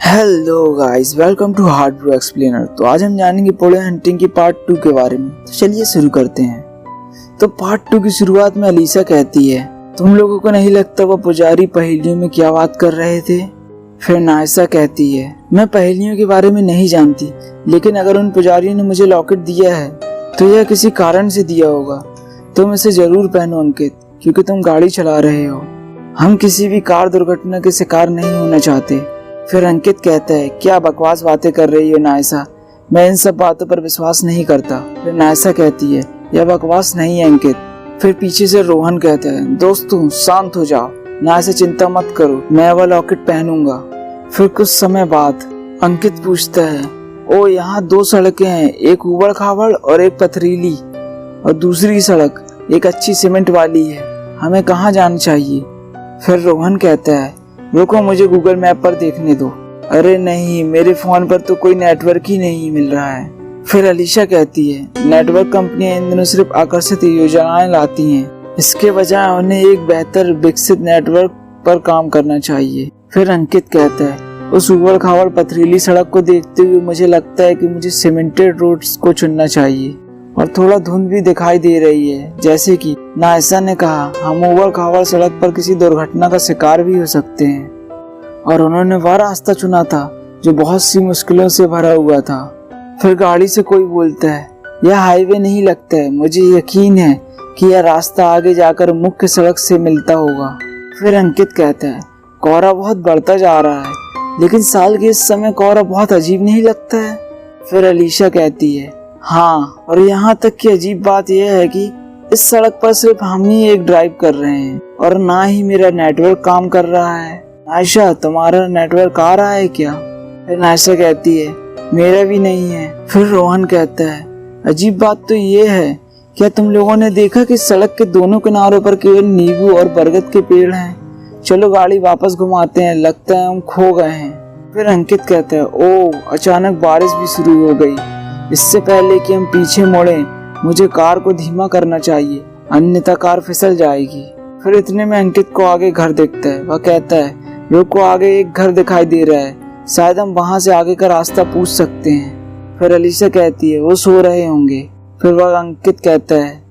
Hello guys, welcome to hard bro explainer. तो आज हम जानेंगे पोले हंटिंग की पार्ट 2 के बारे में। तो चलिए शुरू करते हैं। तो पार्ट 2 की शुरुआत में अलीसा कहती है, तुम लोगों को नहीं लगता वो पुजारी पहेलियों में क्या बात कर रहे थे? फिर नायसा कहती है, मैं पहेलियों के बारे में नहीं जानती, लेकिन अगर उन पुजारियों ने मुझे लॉकेट दिया है तो यह किसी कारण से दिया होगा। तुम इसे जरूर पहनो अंकित, क्योंकि तुम गाड़ी चला रहे हो। हम किसी भी कार दुर्घटना के शिकार नहीं होना चाहते। फिर अंकित कहता है, क्या बकवास बातें कर रही हो नायसा, मैं इन सब बातों पर विश्वास नहीं करता। फिर नायसा कहती है, यह बकवास नहीं है अंकित। फिर पीछे से रोहन कहता है, दोस्तों शांत हो जाओ, नायसा चिंता मत करो, मैं वह लॉकेट पहनूंगा। फिर कुछ समय बाद अंकित पूछता है, ओ यहाँ 2 सड़कें हैं, एक उबड़ खाबड़ और एक पथरीली, और दूसरी सड़क एक अच्छी सीमेंट वाली है, हमें कहाँ जाना चाहिए? फिर रोहन कहता है, रुको मुझे गूगल मैप पर देखने दो। अरे नहीं, मेरे फोन पर तो कोई नेटवर्क ही नहीं मिल रहा है। फिर अलीशा कहती है, नेटवर्क कंपनियां इन दिनों सिर्फ आकर्षित योजनाएं लाती हैं, इसके बजाय उन्हें एक बेहतर विकसित नेटवर्क पर काम करना चाहिए। फिर अंकित कहता है, उस उबड़ खाबड़ पथरीली सड़क को देखते हुए मुझे लगता है कि मुझे सीमेंटेड रोड्स को चुनना चाहिए, और थोड़ा धुंध भी दिखाई दे रही है। जैसे कि नायसा ने कहा, हम उबड़ खाबड़ सड़क पर किसी दुर्घटना का शिकार भी हो सकते हैं, और उन्होंने वह रास्ता चुना था जो बहुत सी मुश्किलों से भरा हुआ था। फिर गाड़ी से कोई बोलता है, यह हाईवे नहीं लगता है, मुझे यकीन है कि यह रास्ता आगे जाकर मुख्य सड़क से मिलता होगा। फिर अंकित कहता है, कोहरा बहुत बढ़ता जा रहा है, लेकिन साल के इस समय कोहरा बहुत अजीब नहीं लगता है? फिर अलीशा कहती है, हाँ, और यहाँ तक की अजीब बात यह है कि इस सड़क पर सिर्फ हम ही एक ड्राइव कर रहे हैं, और ना ही मेरा नेटवर्क काम कर रहा है। नायसा, तुम्हारा नेटवर्क आ रहा है क्या? फिर नायसा कहती है, मेरा भी नहीं है। फिर रोहन कहता है, अजीब बात तो ये है, क्या तुम लोगों ने देखा कि सड़क के दोनों किनारों पर केवल नींबू और बरगद के पेड़ हैं? चलो गाड़ी वापस घुमाते हैं, लगता है हम खो गए हैं। फिर अंकित कहता है, ओ, अचानक बारिश भी शुरू हो गई। इससे पहले कि हम पीछे मुड़ें, मुझे कार को धीमा करना चाहिए, अन्यथा कार फिसल जाएगी। फिर इतने में अंकित को आगे घर दिखता है। वह कहता है, रुको, आगे एक घर दिखाई दे रहा है, शायद हम वहाँ से आगे का रास्ता पूछ सकते हैं। फिर अलीशा कहती है, वो सो रहे होंगे। फिर वह अंकित कहता है,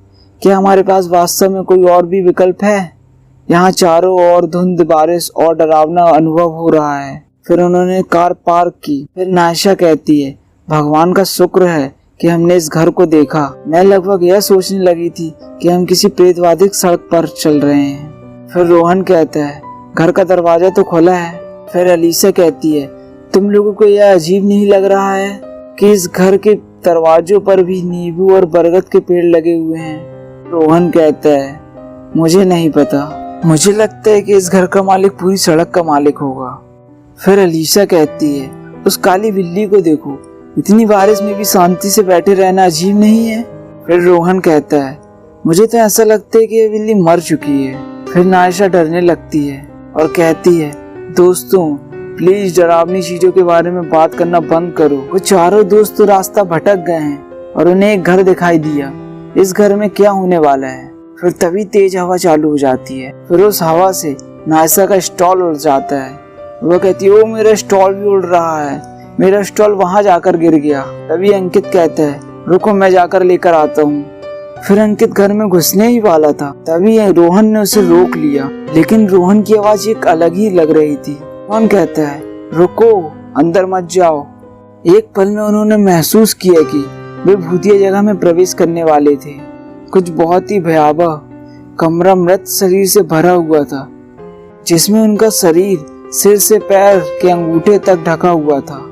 क्या हमारे पास वास्तव में कोई और भी विकल्प है? यहाँ चारों ओर धुंध, बारिश और डरावना अनुभव हो रहा है। फिर उन्होंने कार पार्क की। फिर नायसा कहती है, भगवान का शुक्र है कि हमने इस घर को देखा। मैं लगभग यह सोचने लगी थी कि हम किसी प्रेतवादिक सड़क पर चल रहे हैं। फिर रोहन कहता है, घर का दरवाजा तो खुला है। फिर अलीशा कहती है, तुम लोगों को यह अजीब नहीं लग रहा है कि इस घर के दरवाजों पर भी नींबू और बरगद के पेड़ लगे हुए हैं? रोहन कहता है, मुझे नहीं पता, मुझे लगता है कि इस घर का मालिक पूरी सड़क का मालिक होगा। फिर अलीशा कहती है, उस काली बिल्ली को देखो, इतनी बारिश में भी शांति से बैठे रहना अजीब नहीं है? फिर रोहन कहता है, मुझे तो ऐसा लगता है कि ये बिल्ली मर चुकी है। फिर नायसा डरने लगती है और कहती है, दोस्तों प्लीज डरावनी चीजों के बारे में बात करना बंद करो। वो चारों दोस्त तो रास्ता भटक गए हैं और उन्हें एक घर दिखाई दिया। इस घर में क्या होने वाला है? फिर तभी तेज हवा चालू हो जाती है। फिर उस हवा से नायसा का स्टॉल उड़ जाता है। वह कहती है, ओ मेरा स्टॉल भी उड़ रहा है, मेरा स्टॉल वहां जाकर गिर गया। तभी अंकित कहता है, रुको मैं जाकर लेकर आता हूँ। फिर अंकित घर में घुसने ही वाला था, तभी रोहन ने उसे रोक लिया, लेकिन रोहन की आवाज एक अलग ही लग रही थी। रोहन कहता है, रुको, अंदर मत जाओ। एक पल में उन्होंने महसूस किया कि वे भूतिया जगह में प्रवेश करने वाले थे। कुछ बहुत ही भयावह कमरा मृत शरीर से भरा हुआ था, जिसमें उनका शरीर सिर से पैर के अंगूठे तक ढका हुआ था।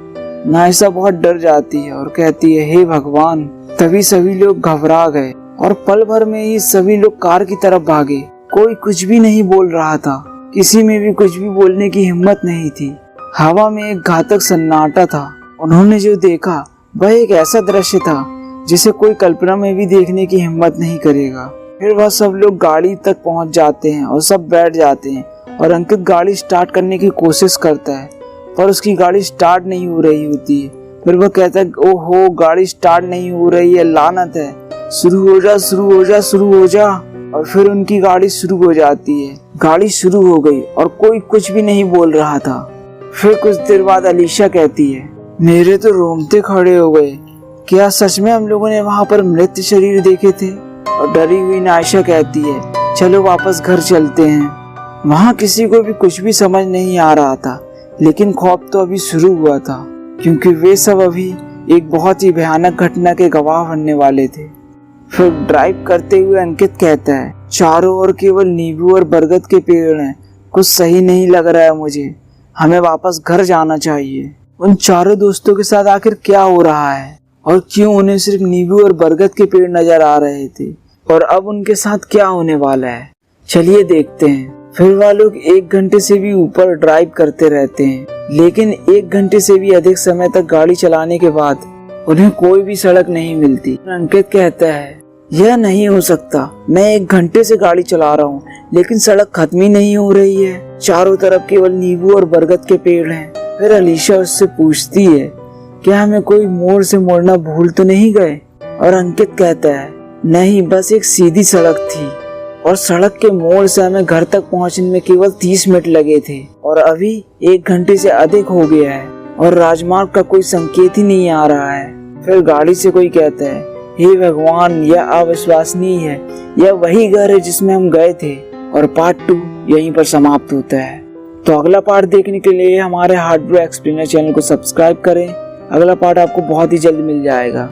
नायसा बहुत डर जाती है और कहती है, हे भगवान। तभी सभी लोग घबरा गए और पल भर में ही सभी लोग कार की तरफ भागे। कोई कुछ भी नहीं बोल रहा था, किसी में भी कुछ भी बोलने की हिम्मत नहीं थी। हवा में एक घातक सन्नाटा था। उन्होंने जो देखा वह एक ऐसा दृश्य था जिसे कोई कल्पना में भी देखने की हिम्मत नहीं करेगा। फिर वह सब लोग गाड़ी तक पहुंच जाते हैं और सब बैठ जाते हैं, और अंकित गाड़ी स्टार्ट करने की कोशिश करता है, पर उसकी गाड़ी स्टार्ट नहीं हो रही होती है। फिर वह कहता है, ओहो, गाड़ी स्टार्ट नहीं हो रही है, लानत है, शुरू हो जा, शुरू हो जा, शुरू हो जा। और फिर उनकी गाड़ी शुरू हो जाती है। गाड़ी शुरू हो गई और कोई कुछ भी नहीं बोल रहा था। फिर कुछ देर बाद अलीशा कहती है, मेरे तो रोंगटे खड़े हो गए। क्या सच में हम लोगों ने वहाँ पर मृत शरीर देखे थे? और डरी हुई नायशा कहती है, चलो वापस घर चलते हैं। वहाँ किसी को भी कुछ भी समझ नहीं आ रहा था, लेकिन खौफ तो अभी शुरू हुआ था, क्योंकि वे सब अभी एक बहुत ही भयानक घटना के गवाह बनने वाले थे। फिर ड्राइव करते हुए अंकित कहता है, चारों ओर केवल नींबू और बरगद के पेड़ हैं, कुछ सही नहीं लग रहा है मुझे, हमें वापस घर जाना चाहिए। उन चारों दोस्तों के साथ आखिर क्या हो रहा है और क्यों उन्हें सिर्फ नींबू और बरगद के पेड़ नजर आ रहे थे, और अब उनके साथ क्या होने वाला है, चलिए देखते हैं। फिर वह लोग 1 घंटे से भी ऊपर ड्राइव करते रहते हैं, लेकिन 1 घंटे से भी अधिक समय तक गाड़ी चलाने के बाद उन्हें कोई भी सड़क नहीं मिलती। अंकित कहता है, यह नहीं हो सकता, मैं 1 घंटे से गाड़ी चला रहा हूँ लेकिन सड़क खत्म ही नहीं हो रही है, चारों तरफ केवल नींबू और बरगद के पेड़ हैं। फिर अलीशा उससे पूछती है, क्या हमें कोई मोड़ से मोड़ना भूल तो नहीं गए? और अंकित कहता है, नहीं, बस एक सीधी सड़क थी और सड़क के मोड़ से हमें घर तक पहुंचने में केवल 30 मिनट लगे थे, और अभी 1 घंटे से अधिक हो गया है और राजमार्ग का कोई संकेत ही नहीं आ रहा है। फिर गाड़ी से कोई कहता है, हे भगवान, यह अविश्वसनीय है, यह वही घर है जिसमें हम गए थे। और पार्ट 2 यहीं पर समाप्त होता है। तो अगला पार्ट देखने के लिए हमारे हार्ड ब्रो एक्सप्लेनर चैनल को सब्सक्राइब करें। अगला पार्ट आपको बहुत ही जल्द मिल जाएगा।